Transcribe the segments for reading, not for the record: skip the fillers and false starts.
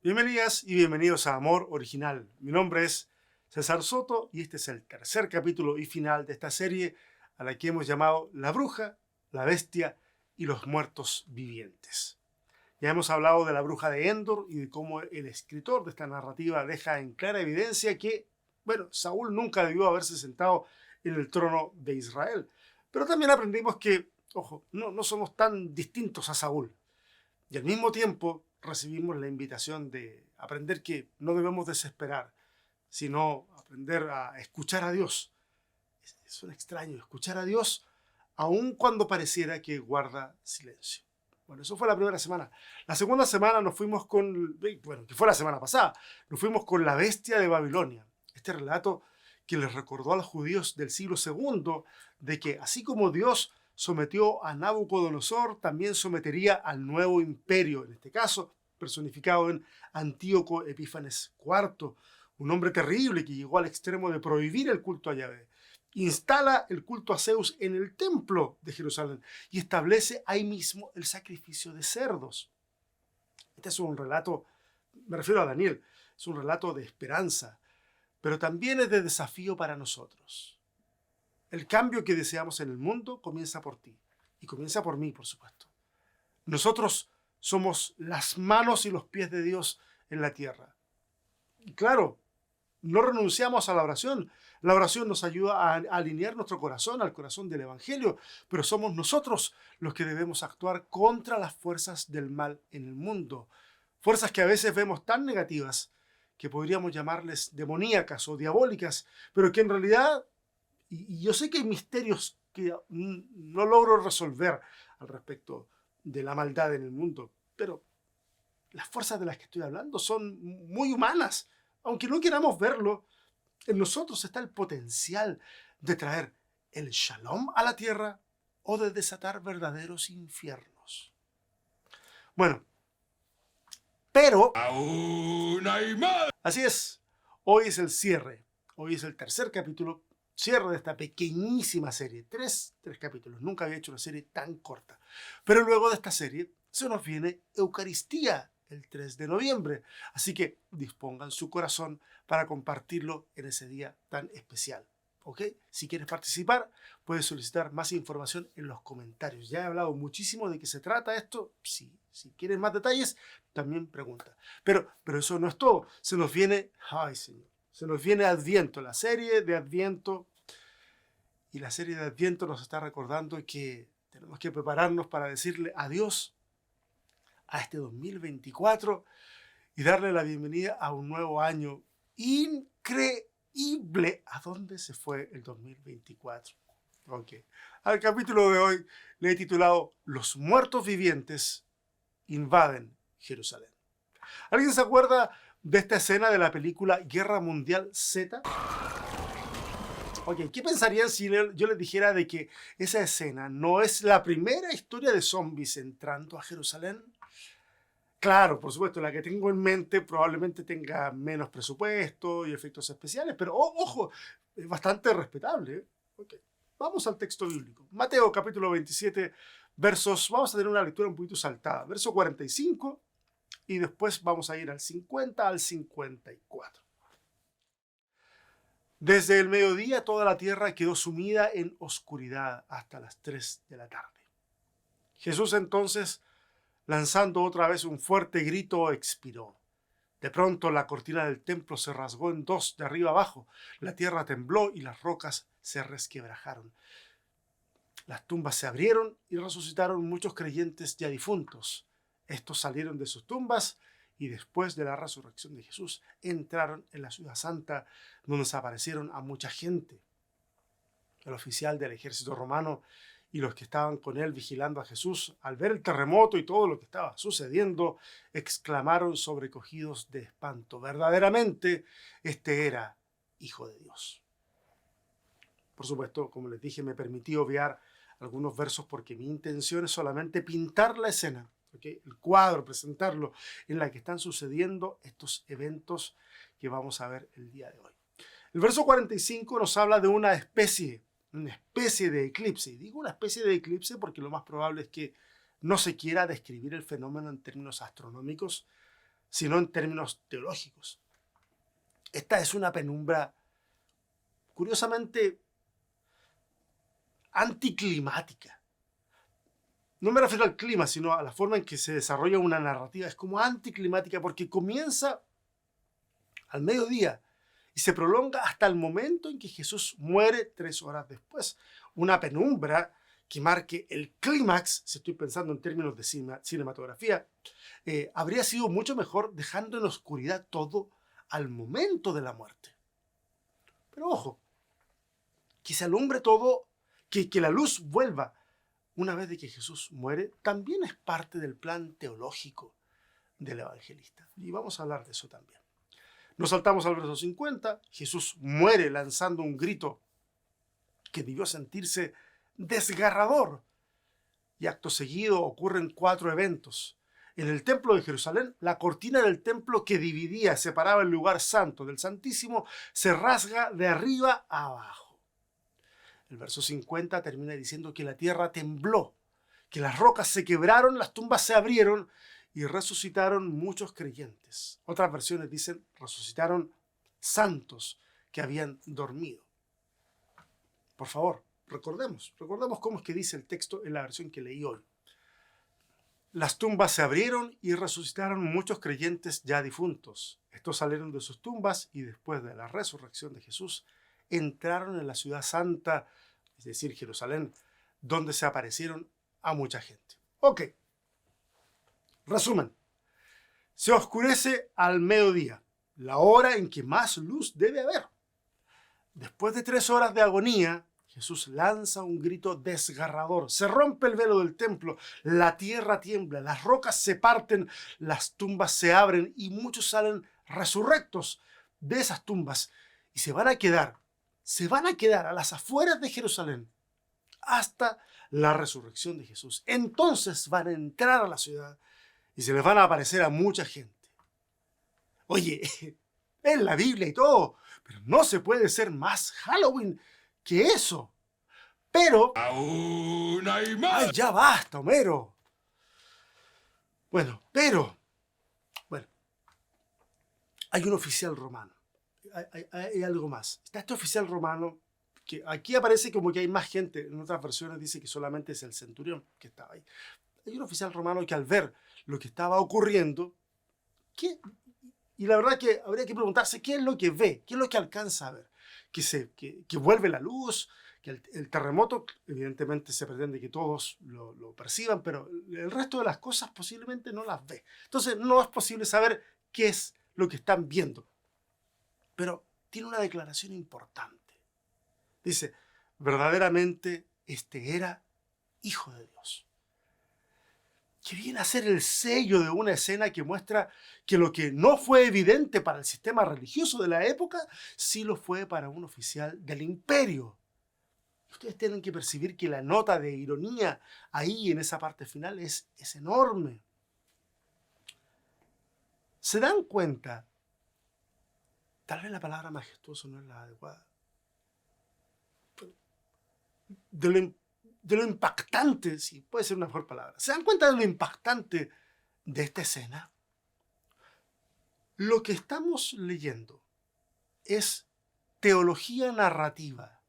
Bienvenidas y bienvenidos a Amor Original. Mi nombre es César Soto y este es el tercer capítulo y final de esta serie a la que hemos llamado La Bruja, la Bestia y los Muertos Vivientes. Ya hemos hablado de la Bruja de Endor y de cómo el escritor de esta narrativa deja en clara evidencia que, Saúl nunca debió haberse sentado en el trono de Israel. Pero también aprendimos que, ojo, no somos tan distintos a Saúl. Y al mismo tiempo recibimos la invitación de aprender que no debemos desesperar, sino aprender a escuchar a Dios. Es un extraño escuchar a Dios aun cuando pareciera que guarda silencio. Bueno, eso fue la primera semana. La segunda semana nos fuimos que fue la semana pasada, nos fuimos con la bestia de Babilonia. Este relato que les recordó a los judíos del siglo II de que así como Dios sometió a Nabucodonosor, también sometería al nuevo imperio, en este caso personificado en Antíoco Epífanes IV, un hombre terrible que llegó al extremo de prohibir el culto a Yahvé. Instala el culto a Zeus en el templo de Jerusalén y establece ahí mismo el sacrificio de cerdos. Este es un relato, me refiero a Daniel, es un relato de esperanza, pero también es de desafío para nosotros. El cambio que deseamos en el mundo comienza por ti y comienza por mí, por supuesto. Nosotros somos las manos y los pies de Dios en la tierra. Y claro, no renunciamos a la oración. La oración nos ayuda a alinear nuestro corazón al corazón del Evangelio, pero somos nosotros los que debemos actuar contra las fuerzas del mal en el mundo. Fuerzas que a veces vemos tan negativas que podríamos llamarles demoníacas o diabólicas, pero que en realidad, y yo sé que hay misterios que no logro resolver al respecto de la maldad en el mundo, pero las fuerzas de las que estoy hablando son muy humanas. Aunque no queramos verlo, en nosotros está el potencial de traer el shalom a la tierra o de desatar verdaderos infiernos. Bueno, pero ¡Aún hay más! así es, hoy es el cierre, hoy es el tercer capítulo, cierre de esta pequeñísima serie, tres capítulos, nunca había hecho una serie tan corta. Pero luego de esta serie se nos viene Eucaristía el 3 de noviembre, así que dispongan su corazón para compartirlo en ese día tan especial. ¿Ok? Si quieres participar, puedes solicitar más información en los comentarios. Ya he hablado muchísimo de qué se trata esto. Si quieres más detalles, también pregunta. Pero eso no es todo. Se nos viene, ay Señor, se nos viene Adviento, la serie de Adviento. Y la serie de Adviento nos está recordando que tenemos que prepararnos para decirle adiós a este 2024 y darle la bienvenida a un nuevo año increíble. ¿A dónde se fue el 2024? Ok. Al capítulo de hoy le he titulado Los muertos vivientes invaden Jerusalén. ¿Alguien se acuerda de esta escena de la película Guerra Mundial Z? Ok, ¿qué pensarían si yo les dijera de que esa escena no es la primera historia de zombies entrando a Jerusalén? Claro, por supuesto, la que tengo en mente probablemente tenga menos presupuesto y efectos especiales, pero ojo, es bastante respetable. ¿Eh? Okay. Vamos al texto bíblico. Mateo capítulo 27, vamos a tener una lectura un poquito saltada. Verso 45 y después vamos a ir al 50 al 54. Desde el mediodía toda la tierra quedó sumida en oscuridad hasta las 3 de la tarde. Jesús entonces, lanzando otra vez un fuerte grito, expiró. De pronto la cortina del templo se rasgó en dos de arriba abajo, la tierra tembló y las rocas se resquebrajaron. Las tumbas se abrieron y resucitaron muchos creyentes ya difuntos. Estos salieron de sus tumbas y después de la resurrección de Jesús entraron en la ciudad santa, donde se aparecieron a mucha gente. El oficial del ejército romano y los que estaban con él vigilando a Jesús, al ver el terremoto y todo lo que estaba sucediendo, exclamaron sobrecogidos de espanto. Verdaderamente, este era Hijo de Dios. Por supuesto, como les dije, me permití obviar algunos versos porque mi intención es solamente pintar la escena, ¿okay? El cuadro, presentarlo, en la que están sucediendo estos eventos que vamos a ver el día de hoy. El verso 45 nos habla de una especie de eclipse. Y digo una especie de eclipse porque lo más probable es que no se quiera describir el fenómeno en términos astronómicos, sino en términos teológicos. Esta es una penumbra curiosamente anticlimática. No me refiero al clima, sino a la forma en que se desarrolla una narrativa. Es como anticlimática porque comienza al mediodía y se prolonga hasta el momento en que Jesús muere 3 horas después. Una penumbra que marque el clímax, si estoy pensando en términos de cinematografía, habría sido mucho mejor dejando en oscuridad todo al momento de la muerte. Pero ojo, que se alumbre todo, que la luz vuelva una vez de que Jesús muere, también es parte del plan teológico del evangelista. Y vamos a hablar de eso también. Nos saltamos al verso 50. Jesús muere lanzando un grito que debió sentirse desgarrador. Y acto seguido ocurren 4 eventos. En el templo de Jerusalén, la cortina del templo que dividía, separaba el lugar santo del Santísimo, se rasga de arriba a abajo. El verso 50 termina diciendo que la tierra tembló, que las rocas se quebraron, las tumbas se abrieron y resucitaron muchos creyentes. Otras versiones dicen resucitaron santos que habían dormido. Por favor, recordemos cómo es que dice el texto en la versión que leí hoy. Las tumbas se abrieron y resucitaron muchos creyentes ya difuntos. Estos salieron de sus tumbas y después de la resurrección de Jesús entraron en la ciudad santa, es decir, Jerusalén, donde se aparecieron a mucha gente. Ok. Resumen. Se oscurece al mediodía, la hora en que más luz debe haber. Después de 3 horas de agonía, Jesús lanza un grito desgarrador. Se rompe el velo del templo, la tierra tiembla, las rocas se parten, las tumbas se abren y muchos salen resurrectos de esas tumbas y se van a quedar a las afueras de Jerusalén hasta la resurrección de Jesús. Entonces van a entrar a la ciudad y se les van a aparecer a mucha gente. Oye, en la Biblia y todo, pero no se puede ser más Halloween que eso. Pero... ¡Aún hay más! ¡Ay, ya basta, Homero! Bueno, hay un oficial romano. Hay algo más. Está este oficial romano que aquí aparece como que hay más gente. En otras versiones dice que solamente es el centurión que estaba ahí. Hay un oficial romano que al ver lo que estaba ocurriendo, y la verdad que habría que preguntarse qué es lo que ve, qué es lo que alcanza a ver. Que vuelve la luz, que el terremoto, evidentemente se pretende que todos lo perciban, pero el resto de las cosas posiblemente no las ve. Entonces no es posible saber qué es lo que están viendo. Pero tiene una declaración importante. Dice, verdaderamente este era Hijo de Dios. Que viene a ser el sello de una escena que muestra que lo que no fue evidente para el sistema religioso de la época, sí lo fue para un oficial del imperio. Ustedes tienen que percibir que la nota de ironía ahí en esa parte final es enorme. ¿Se dan cuenta? Tal vez la palabra majestuoso no es la adecuada. De lo impactante, sí, puede ser una mejor palabra. ¿Se dan cuenta de lo impactante de esta escena? Lo que estamos leyendo es teología narrativa.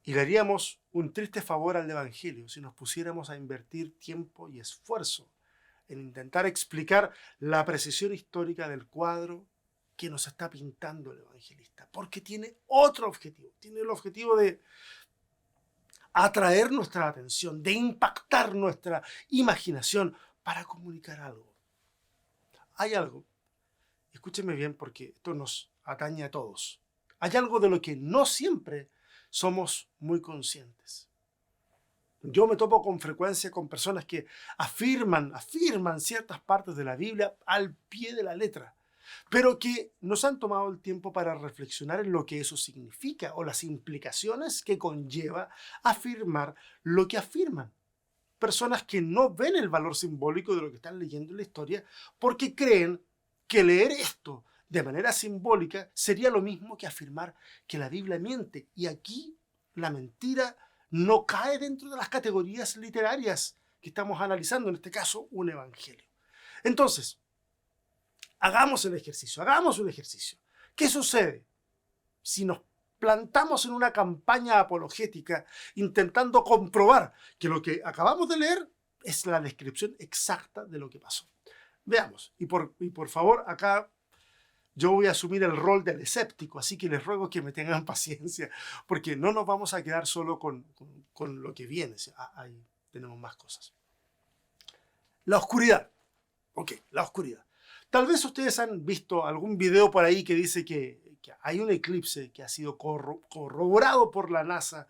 Y le haríamos un triste favor al Evangelio si nos pusiéramos a invertir tiempo y esfuerzo en intentar explicar la precisión histórica del cuadro que nos está pintando el evangelista. Porque tiene otro objetivo. Tiene el objetivo de atraer nuestra atención, de impactar nuestra imaginación para comunicar algo. Hay algo, escúchenme bien porque esto nos atañe a todos. Hay algo de lo que no siempre somos muy conscientes. Yo me topo con frecuencia con personas que afirman ciertas partes de la Biblia al pie de la letra, pero que nos han tomado el tiempo para reflexionar en lo que eso significa o las implicaciones que conlleva afirmar lo que afirman. Personas que no ven el valor simbólico de lo que están leyendo en la historia porque creen que leer esto de manera simbólica sería lo mismo que afirmar que la Biblia miente. Y aquí la mentira no cae dentro de las categorías literarias que estamos analizando, en este caso un evangelio. Entonces, hagamos el ejercicio, hagamos un ejercicio. ¿Qué sucede si nos plantamos en una campaña apologética intentando comprobar que lo que acabamos de leer es la descripción exacta de lo que pasó? Veamos, y por favor, acá yo voy a asumir el rol del escéptico, así que les ruego que me tengan paciencia, porque no nos vamos a quedar solo con lo que viene. Ahí tenemos más cosas. La oscuridad. Ok, la oscuridad. Tal vez ustedes han visto algún video por ahí que dice que hay un eclipse que ha sido corroborado por la NASA,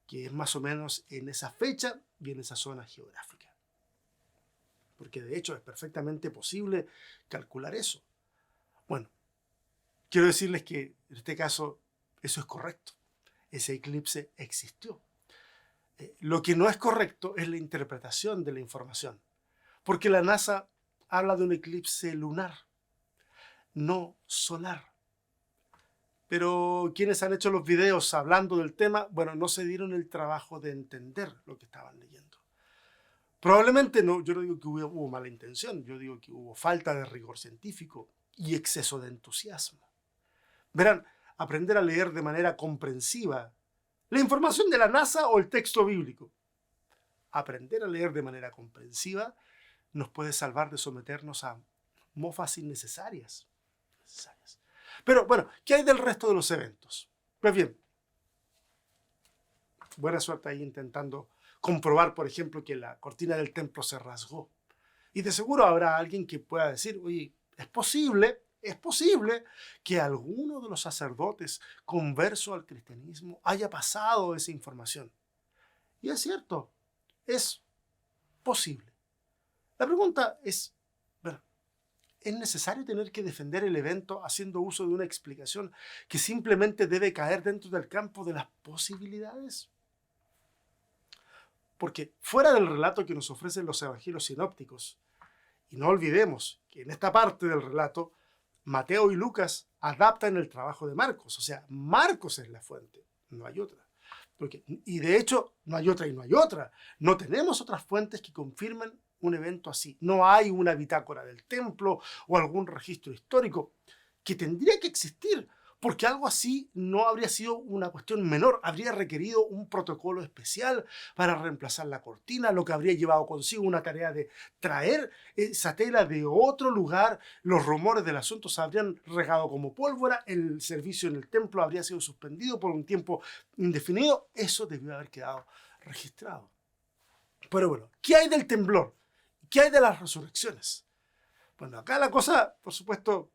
que es más o menos en esa fecha y en esa zona geográfica. Porque de hecho es perfectamente posible calcular eso. Bueno, quiero decirles que en este caso eso es correcto. Ese eclipse existió. Lo que no es correcto es la interpretación de la información. Porque la NASA habla de un eclipse lunar, no solar. Pero quienes han hecho los videos hablando del tema, bueno, no se dieron el trabajo de entender lo que estaban leyendo. Probablemente no, yo no digo que hubo mala intención, yo digo que hubo falta de rigor científico y exceso de entusiasmo. Verán, aprender a leer de manera comprensiva la información de la NASA o el texto bíblico. Aprender a leer de manera comprensiva nos puede salvar de someternos a mofas innecesarias. Pero bueno, ¿qué hay del resto de los eventos? Pues bien, buena suerte ahí intentando comprobar, por ejemplo, que la cortina del templo se rasgó. Y de seguro habrá alguien que pueda decir, oye, es posible que alguno de los sacerdotes converso al cristianismo haya pasado esa información. Y es cierto, es posible. La pregunta es, bueno, ¿es necesario tener que defender el evento haciendo uso de una explicación que simplemente debe caer dentro del campo de las posibilidades? Porque fuera del relato que nos ofrecen los evangelios sinópticos, y no olvidemos que en esta parte del relato, Mateo y Lucas adaptan el trabajo de Marcos. O sea, Marcos es la fuente, no hay otra. Y de hecho, no hay otra y no hay otra. No tenemos otras fuentes que confirmen un evento así. No hay una bitácora del templo o algún registro histórico que tendría que existir, porque algo así no habría sido una cuestión menor, habría requerido un protocolo especial para reemplazar la cortina, lo que habría llevado consigo una tarea de traer esa tela de otro lugar, los rumores del asunto se habrían regado como pólvora, el servicio en el templo habría sido suspendido por un tiempo indefinido, eso debió haber quedado registrado. Pero bueno, ¿qué hay del temblor? ¿Qué hay de las resurrecciones? Bueno, acá la cosa, por supuesto,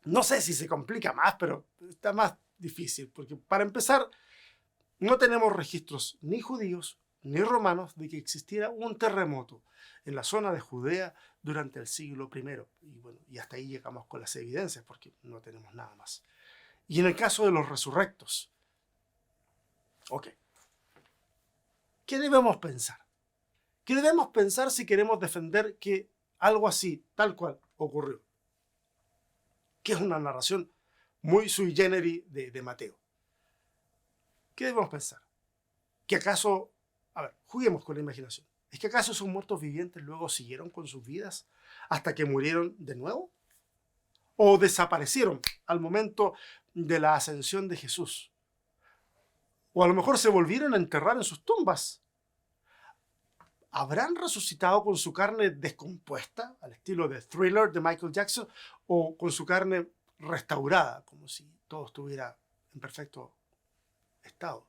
no sé si se complica más, pero está más difícil, porque para empezar, no tenemos registros ni judíos ni romanos de que existiera un terremoto en la zona de Judea durante el siglo I. Y bueno, y hasta ahí llegamos con las evidencias, porque no tenemos nada más. Y en el caso de los resurrectos, ok, ¿qué debemos pensar? ¿Qué debemos pensar si queremos defender que algo así, tal cual, ocurrió? Que es una narración muy sui generis de Mateo. ¿Qué debemos pensar? ¿Que acaso, a ver, juguemos con la imaginación, ¿es que acaso esos muertos vivientes luego siguieron con sus vidas hasta que murieron de nuevo? ¿O desaparecieron al momento de la ascensión de Jesús? ¿O a lo mejor se volvieron a enterrar en sus tumbas? ¿Habrán resucitado con su carne descompuesta, al estilo de Thriller de Michael Jackson, o con su carne restaurada, como si todo estuviera en perfecto estado?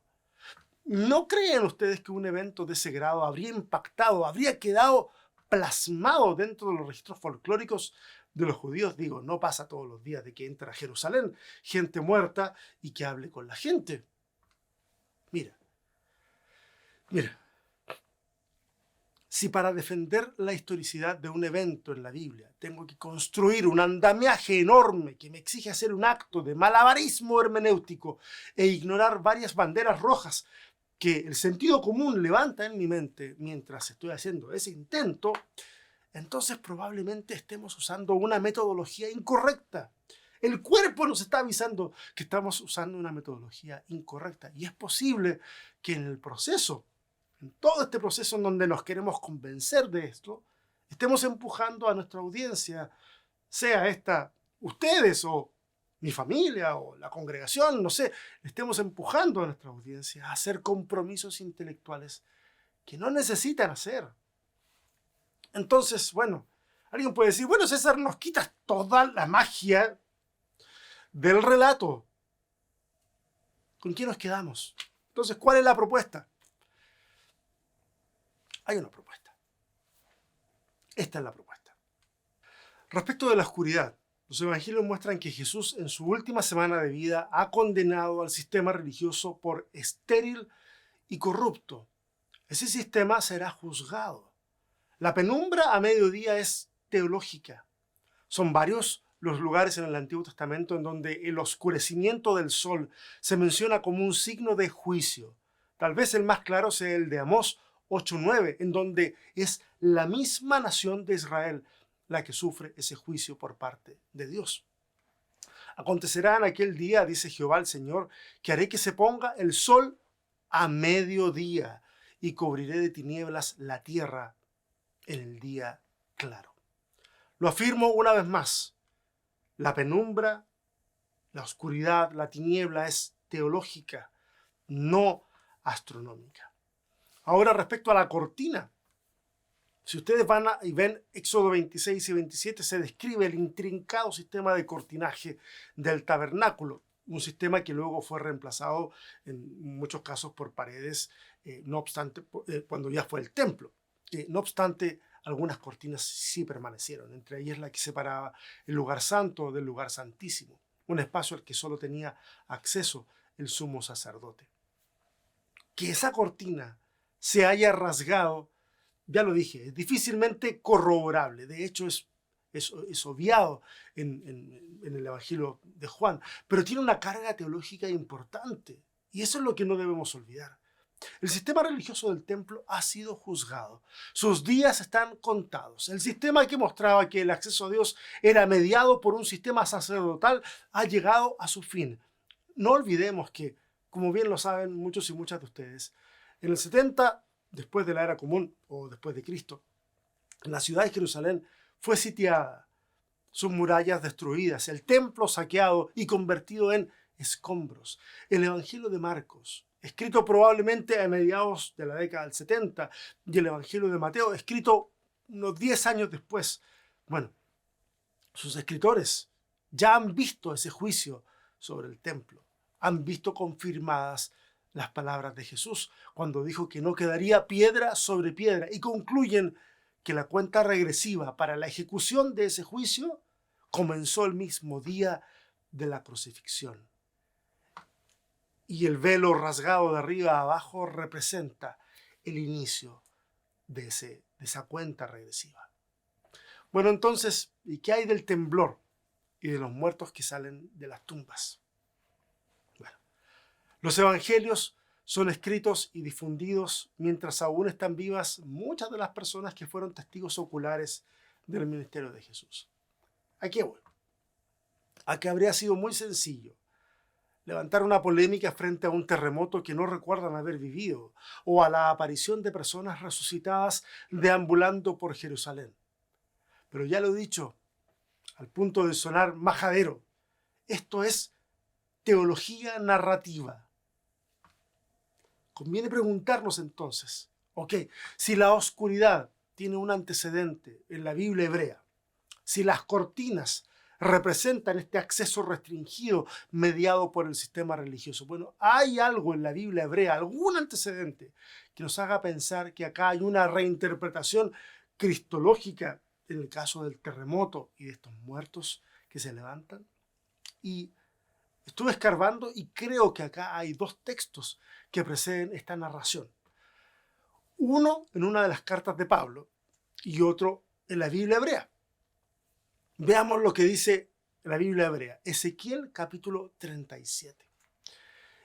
¿No creen ustedes que un evento de ese grado habría impactado, habría quedado plasmado dentro de los registros folclóricos de los judíos? Digo, no pasa todos los días de que entra a Jerusalén gente muerta y que hable con la gente. Mira. Si para defender la historicidad de un evento en la Biblia tengo que construir un andamiaje enorme que me exige hacer un acto de malabarismo hermenéutico e ignorar varias banderas rojas que el sentido común levanta en mi mente mientras estoy haciendo ese intento, entonces probablemente estemos usando una metodología incorrecta. El cuerpo nos está avisando que estamos usando una metodología incorrecta y es posible que en el proceso, en todo este proceso en donde nos queremos convencer de esto, estemos empujando a nuestra audiencia, sea esta ustedes o mi familia o la congregación, no sé, estemos empujando a nuestra audiencia a hacer compromisos intelectuales que no necesitan hacer. Entonces, bueno, alguien puede decir, bueno, César, nos quitas toda la magia del relato. ¿Con quién nos quedamos? Entonces, ¿cuál es la propuesta? Hay una propuesta. Esta es la propuesta. Respecto de la oscuridad, los evangelios muestran que Jesús en su última semana de vida ha condenado al sistema religioso por estéril y corrupto. Ese sistema será juzgado. La penumbra a mediodía es teológica. Son varios los lugares en el Antiguo Testamento en donde el oscurecimiento del sol se menciona como un signo de juicio. Tal vez el más claro sea el de Amós 8:9, en donde es la misma nación de Israel la que sufre ese juicio por parte de Dios. Acontecerá en aquel día, dice Jehová el Señor, que haré que se ponga el sol a mediodía y cubriré de tinieblas la tierra en el día claro. Lo afirmo una vez más, la penumbra, la oscuridad, la tiniebla es teológica, no astronómica. Ahora respecto a la cortina, si ustedes van y ven Éxodo 26 y 27, se describe el intrincado sistema de cortinaje del tabernáculo, un sistema que luego fue reemplazado en muchos casos por paredes, no obstante, cuando ya fue el templo. No obstante, algunas cortinas sí permanecieron, entre ellas la que separaba el lugar santo del lugar santísimo, un espacio al que solo tenía acceso el sumo sacerdote. Que esa cortina se haya rasgado, ya lo dije, es difícilmente corroborable. De hecho, es obviado en el Evangelio de Juan, pero tiene una carga teológica importante. Y eso es lo que no debemos olvidar. El sistema religioso del templo ha sido juzgado. Sus días están contados. El sistema que mostraba que el acceso a Dios era mediado por un sistema sacerdotal ha llegado a su fin. No olvidemos que, como bien lo saben muchos y muchas de ustedes, en el 70, después de la era común o después de Cristo, la ciudad de Jerusalén fue sitiada, sus murallas destruidas, el templo saqueado y convertido en escombros. El Evangelio de Marcos, escrito probablemente a mediados de la década del 70, y el Evangelio de Mateo, escrito unos 10 años después. Bueno, sus escritores ya han visto ese juicio sobre el templo, han visto confirmadas las palabras de Jesús cuando dijo que no quedaría piedra sobre piedra, y concluyen que la cuenta regresiva para la ejecución de ese juicio comenzó el mismo día de la crucifixión. Y el velo rasgado de arriba a abajo representa el inicio de esa cuenta regresiva. Bueno, entonces, ¿y qué hay del temblor y de los muertos que salen de las tumbas? Bueno, los evangelios son escritos y difundidos mientras aún están vivas muchas de las personas que fueron testigos oculares del ministerio de Jesús. ¿A qué voy? A que habría sido muy sencillo levantar una polémica frente a un terremoto que no recuerdan haber vivido, o a la aparición de personas resucitadas deambulando por Jerusalén. Pero ya lo he dicho, al punto de sonar majadero, esto es teología narrativa. Conviene preguntarnos entonces, si la oscuridad tiene un antecedente en la Biblia hebrea, si las cortinas representan este acceso restringido mediado por el sistema religioso. Bueno, ¿hay algo en la Biblia hebrea, algún antecedente que nos haga pensar que acá hay una reinterpretación cristológica en el caso del terremoto y de estos muertos que se levantan? Y estuve escarbando y creo que acá hay dos textos que preceden esta narración. Uno en una de las cartas de Pablo y otro en la Biblia hebrea. Veamos lo que dice la Biblia hebrea, Ezequiel capítulo 37.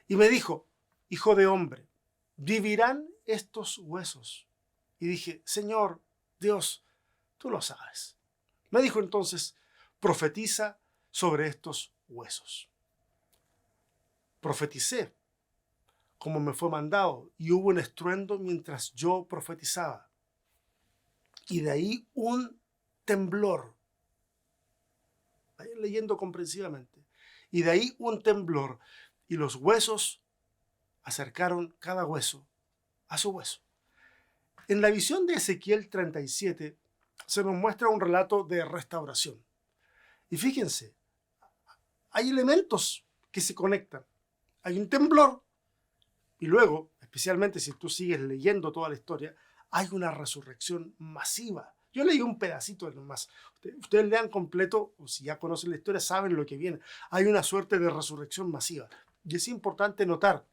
Y me dijo, hijo de hombre, ¿vivirán estos huesos? Y dije, Señor, Dios, tú lo sabes. Me dijo entonces, profetiza sobre estos huesos. Profeticé, como me fue mandado, y hubo un estruendo mientras yo profetizaba. y de ahí un temblor. Vayan leyendo comprensivamente. Y de ahí un temblor, y los huesos acercaron cada hueso a su hueso. En la visión de Ezequiel 37 se nos muestra un relato de restauración. Y fíjense, hay elementos que se conectan. Hay un temblor y luego, especialmente si tú sigues leyendo toda la historia, hay una resurrección masiva. Yo leí un pedacito nomás. Ustedes lean completo, o si ya conocen la historia, saben lo que viene. Hay una suerte de resurrección masiva. Y es importante notar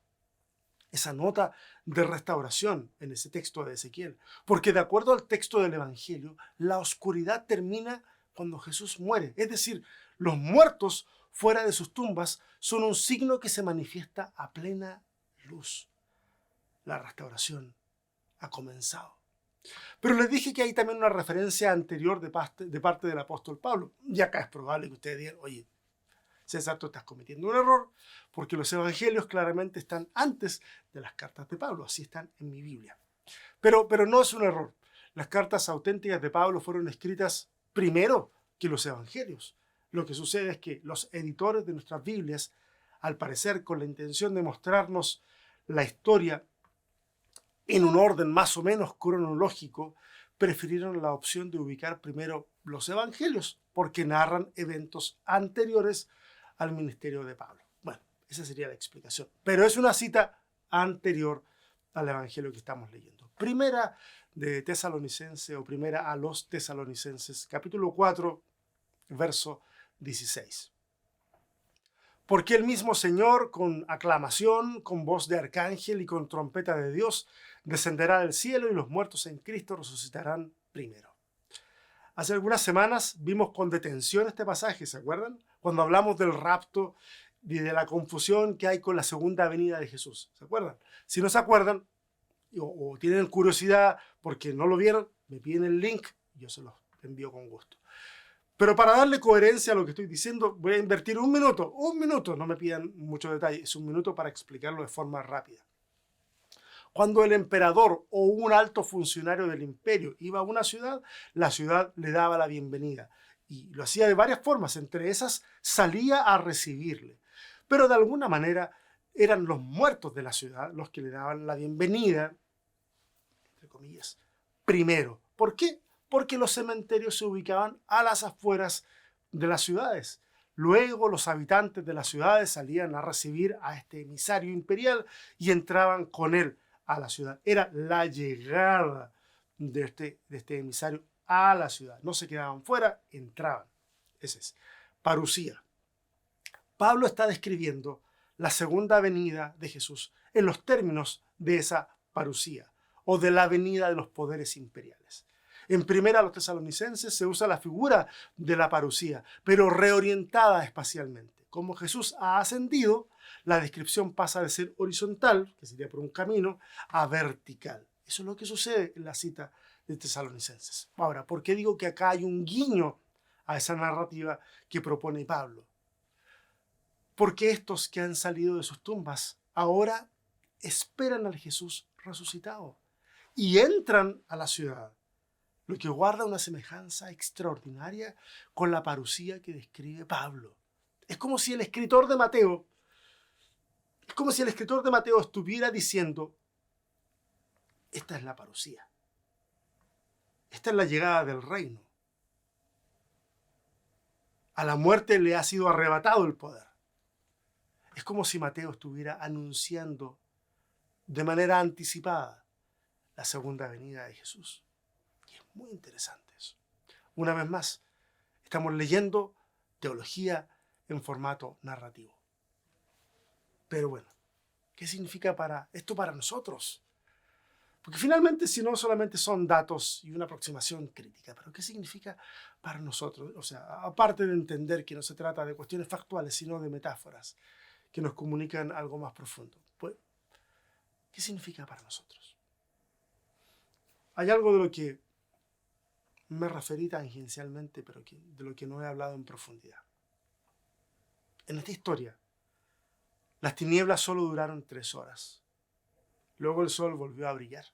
esa nota de restauración en ese texto de Ezequiel. Porque de acuerdo al texto del Evangelio, la oscuridad termina cuando Jesús muere. Es decir, los muertos fuera de sus tumbas son un signo que se manifiesta a plena luz. La restauración ha comenzado. Pero les dije que hay también una referencia anterior de parte del apóstol Pablo. Y acá es probable que ustedes digan, oye, César, tú estás cometiendo un error, porque los evangelios claramente están antes de las cartas de Pablo, así están en mi Biblia. Pero no es un error. Las cartas auténticas de Pablo fueron escritas primero que los evangelios. Lo que sucede es que los editores de nuestras Biblias, al parecer con la intención de mostrarnos la historia en un orden más o menos cronológico, prefirieron la opción de ubicar primero los evangelios, porque narran eventos anteriores al ministerio de Pablo. Bueno, esa sería la explicación. Pero es una cita anterior al evangelio que estamos leyendo. Primera de Tesalonicenses, o primera a los Tesalonicenses, capítulo 4, verso 16. Porque el mismo Señor, con aclamación, con voz de arcángel y con trompeta de Dios, descenderá del cielo y los muertos en Cristo resucitarán primero. Hace algunas semanas vimos con detención este pasaje, ¿se acuerdan? Cuando hablamos del rapto y de la confusión que hay con la segunda venida de Jesús, ¿se acuerdan? Si no se acuerdan o tienen curiosidad porque no lo vieron, me piden el link y yo se los envío con gusto. Pero para darle coherencia a lo que estoy diciendo, voy a invertir un minuto, no me pidan mucho detalle, es un minuto para explicarlo de forma rápida. Cuando el emperador o un alto funcionario del imperio iba a una ciudad, la ciudad le daba la bienvenida. Y lo hacía de varias formas, entre esas salía a recibirle. Pero de alguna manera eran los muertos de la ciudad los que le daban la bienvenida, entre comillas, primero. ¿Por qué? Porque los cementerios se ubicaban a las afueras de las ciudades. Luego los habitantes de las ciudades salían a recibir a este emisario imperial y entraban con él a la ciudad. Era la llegada de este emisario a la ciudad. No se quedaban fuera, entraban. Ese es parusía. Pablo está describiendo la segunda venida de Jesús en los términos de esa parusía o de la venida de los poderes imperiales. En primera a los Tesalonicenses se usa la figura de la parusía, pero reorientada espacialmente. Como Jesús ha ascendido, la descripción pasa de ser horizontal, que sería por un camino, a vertical. Eso es lo que sucede en la cita de Tesalonicenses. Ahora, ¿por qué digo que acá hay un guiño a esa narrativa que propone Pablo? Porque estos que han salido de sus tumbas ahora esperan al Jesús resucitado y entran a la ciudad, lo que guarda una semejanza extraordinaria con la parusía que describe Pablo. Es como si el escritor de Mateo estuviera diciendo, esta es la parusía, esta es la llegada del reino. A la muerte le ha sido arrebatado el poder. Es como si Mateo estuviera anunciando de manera anticipada la segunda venida de Jesús. Y es muy interesante eso. Una vez más, estamos leyendo teología en formato narrativo. Pero bueno, ¿qué significa esto para nosotros? Porque finalmente, si no solamente son datos y una aproximación crítica, pero ¿qué significa para nosotros? O sea, aparte de entender que no se trata de cuestiones factuales, sino de metáforas que nos comunican algo más profundo. Pues, ¿qué significa para nosotros? Hay algo de lo que me referí tangencialmente, pero de lo que no he hablado en profundidad. En esta historia, las tinieblas solo duraron 3 horas. Luego el sol volvió a brillar.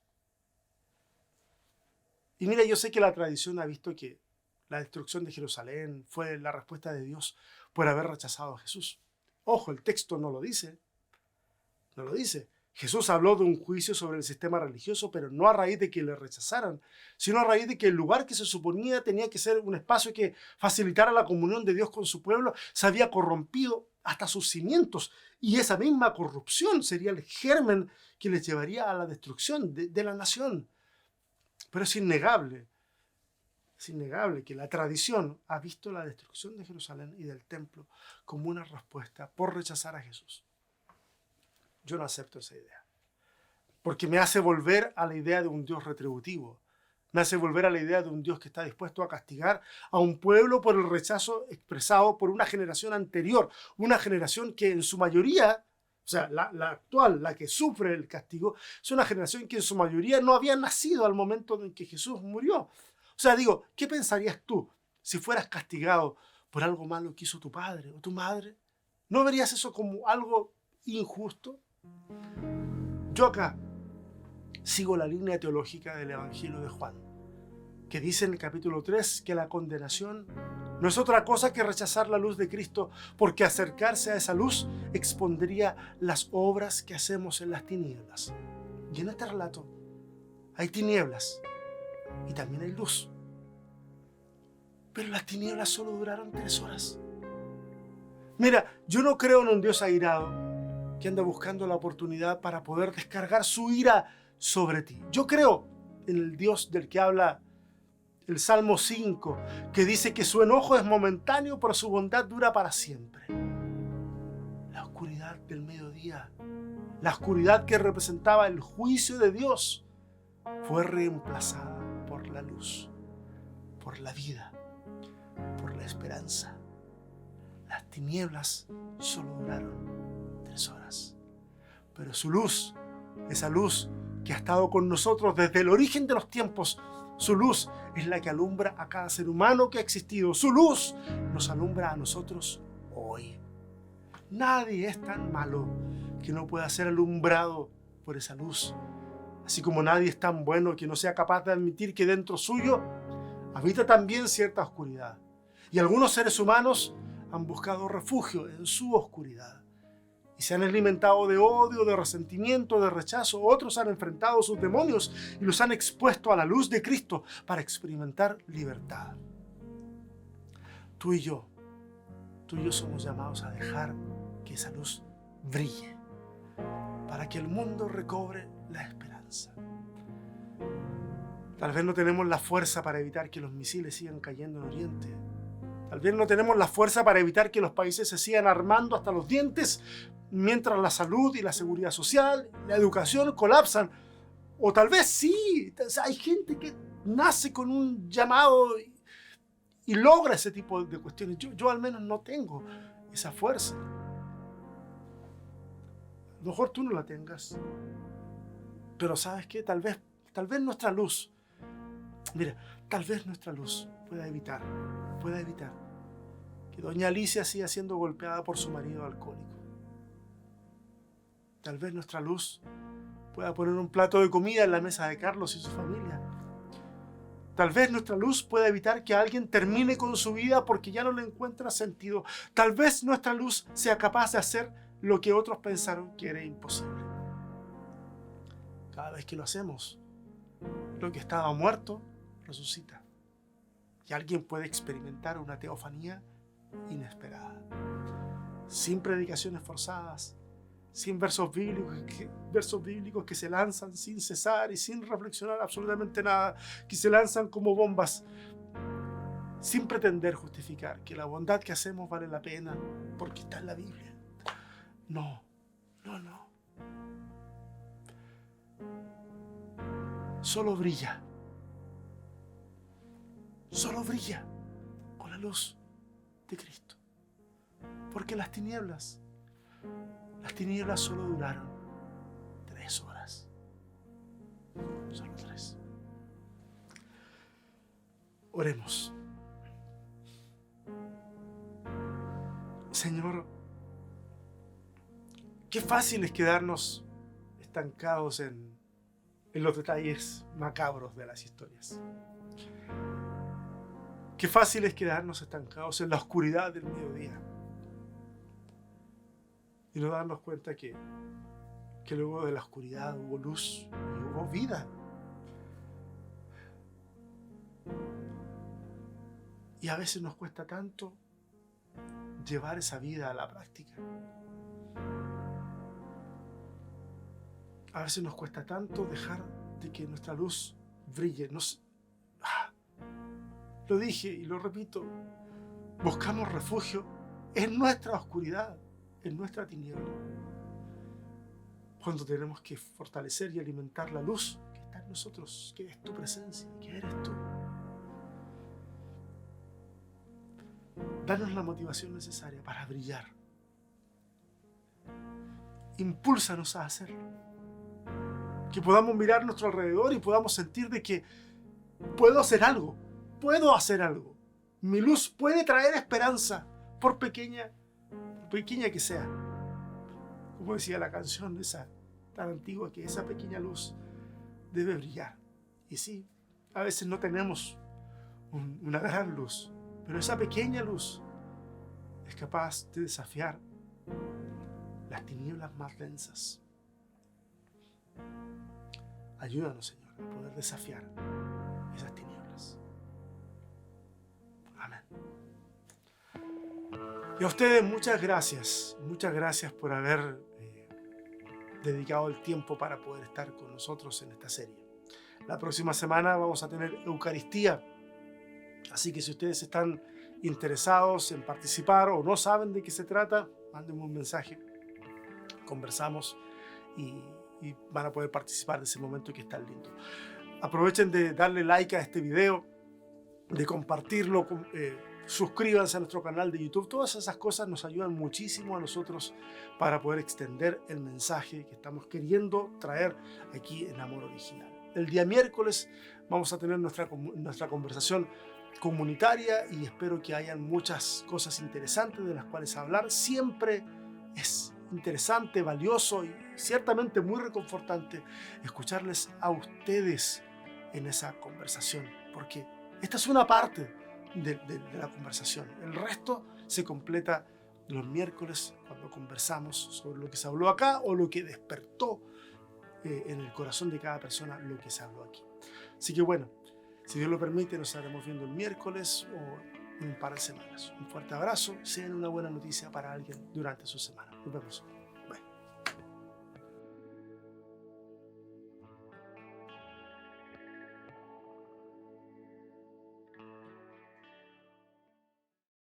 Y mira, yo sé que la tradición ha visto que la destrucción de Jerusalén fue la respuesta de Dios por haber rechazado a Jesús. Ojo, el texto no lo dice. No lo dice. Jesús habló de un juicio sobre el sistema religioso, pero no a raíz de que le rechazaran, sino a raíz de que el lugar que se suponía tenía que ser un espacio que facilitara la comunión de Dios con su pueblo se había corrompido hasta sus cimientos. Y esa misma corrupción sería el germen que les llevaría a la destrucción de la nación. Pero es innegable que la tradición ha visto la destrucción de Jerusalén y del templo como una respuesta por rechazar a Jesús. Yo no acepto esa idea, porque me hace volver a la idea de un Dios retributivo, me hace volver a la idea de un Dios que está dispuesto a castigar a un pueblo por el rechazo expresado por una generación anterior, una generación que en su mayoría, o sea, la actual, la que sufre el castigo, es una generación que en su mayoría no había nacido al momento en que Jesús murió. O sea, digo, ¿qué pensarías tú si fueras castigado por algo malo que hizo tu padre o tu madre? ¿No verías eso como algo injusto? Yo acá sigo la línea teológica del Evangelio de Juan, que dice en el capítulo 3 que la condenación no es otra cosa que rechazar la luz de Cristo, porque acercarse a esa luz expondría las obras que hacemos en las tinieblas. Y en este relato hay tinieblas y también hay luz. Pero las tinieblas solo duraron 3 horas. Mira, yo no creo en un Dios airado que anda buscando la oportunidad para poder descargar su ira sobre ti. Yo creo en el Dios del que habla el Salmo 5, que dice que su enojo es momentáneo, pero su bondad dura para siempre. La oscuridad del mediodía, la oscuridad que representaba el juicio de Dios, fue reemplazada por la luz, por la vida, por la esperanza. Las tinieblas solo duraron 3 horas. Pero su luz, esa luz que ha estado con nosotros desde el origen de los tiempos, su luz es la que alumbra a cada ser humano que ha existido. Su luz nos alumbra a nosotros hoy. Nadie es tan malo que no pueda ser alumbrado por esa luz. Así como nadie es tan bueno que no sea capaz de admitir que dentro suyo habita también cierta oscuridad. Y algunos seres humanos han buscado refugio en su oscuridad y se han alimentado de odio, de resentimiento, de rechazo. Otros han enfrentado sus demonios y los han expuesto a la luz de Cristo para experimentar libertad. Tú y yo somos llamados a dejar que esa luz brille para que el mundo recobre la esperanza. Tal vez no tenemos la fuerza para evitar que los misiles sigan cayendo en Oriente. Tal vez no tenemos la fuerza para evitar que los países se sigan armando hasta los dientes mientras la salud y la seguridad social, la educación colapsan. O tal vez sí, hay gente que nace con un llamado y logra ese tipo de cuestiones. Yo al menos no tengo esa fuerza. A lo mejor tú no la tengas. Pero ¿sabes qué? Tal vez nuestra luz, tal vez nuestra luz pueda evitar que doña Alicia siga siendo golpeada por su marido alcohólico. Tal vez nuestra luz pueda poner un plato de comida en la mesa de Carlos y su familia. Tal vez nuestra luz pueda evitar que alguien termine con su vida porque ya no le encuentra sentido. Tal vez nuestra luz sea capaz de hacer lo que otros pensaron que era imposible. Cada vez que lo hacemos, lo que estaba muerto resucita. Y alguien puede experimentar una teofanía inesperada. Sin predicaciones forzadas, sin versos bíblicos que se lanzan sin cesar y sin reflexionar absolutamente nada, que se lanzan como bombas, sin pretender justificar que la bondad que hacemos vale la pena porque está en la Biblia. No. Solo brilla con la luz de Cristo. Porque las tinieblas solo duraron 3 horas. Solo 3. Oremos. Señor, qué fácil es quedarnos estancados en en los detalles macabros de las historias. Qué fácil es quedarnos estancados en la oscuridad del mediodía y no darnos cuenta que luego de la oscuridad hubo luz y hubo vida. Y a veces nos cuesta tanto llevar esa vida a la práctica. A veces nos cuesta tanto dejar de que nuestra luz brille. Lo dije y lo repito, buscamos refugio en nuestra oscuridad, en nuestra tiniebla, cuando tenemos que fortalecer y alimentar la luz que está en nosotros, que es tu presencia, que eres tú. Danos la motivación necesaria para brillar. Impúlsanos a hacerlo. Que podamos mirar a nuestro alrededor y podamos sentir de que puedo hacer algo. Mi luz puede traer esperanza, por pequeña que sea. Como decía la canción esa tan antigua, que esa pequeña luz debe brillar. Y sí, a veces no tenemos una gran luz, pero esa pequeña luz es capaz de desafiar las tinieblas más densas. Ayúdanos, Señor, a poder desafiar esas tinieblas. Amén. Y a ustedes muchas gracias por haber dedicado el tiempo para poder estar con nosotros en esta serie. La próxima semana vamos a tener Eucaristía, así que si ustedes están interesados en participar o no saben de qué se trata, mándenme un mensaje, conversamos y van a poder participar de ese momento que es tan lindo. Aprovechen de darle like a este video, de compartirlo, suscríbanse a nuestro canal de YouTube. Todas esas cosas nos ayudan muchísimo a nosotros para poder extender el mensaje que estamos queriendo traer aquí en Amor Original. El día miércoles vamos a tener nuestra conversación comunitaria y espero que hayan muchas cosas interesantes de las cuales hablar. Siempre es interesante, valioso y ciertamente muy reconfortante escucharles a ustedes en esa conversación, porque esta es una parte de la conversación. El resto se completa los miércoles cuando conversamos sobre lo que se habló acá o lo que despertó en el corazón de cada persona lo que se habló aquí. Así que bueno, si Dios lo permite, nos estaremos viendo el miércoles o en un par de semanas. Un fuerte abrazo, sean una buena noticia para alguien durante su semana. Nos vemos.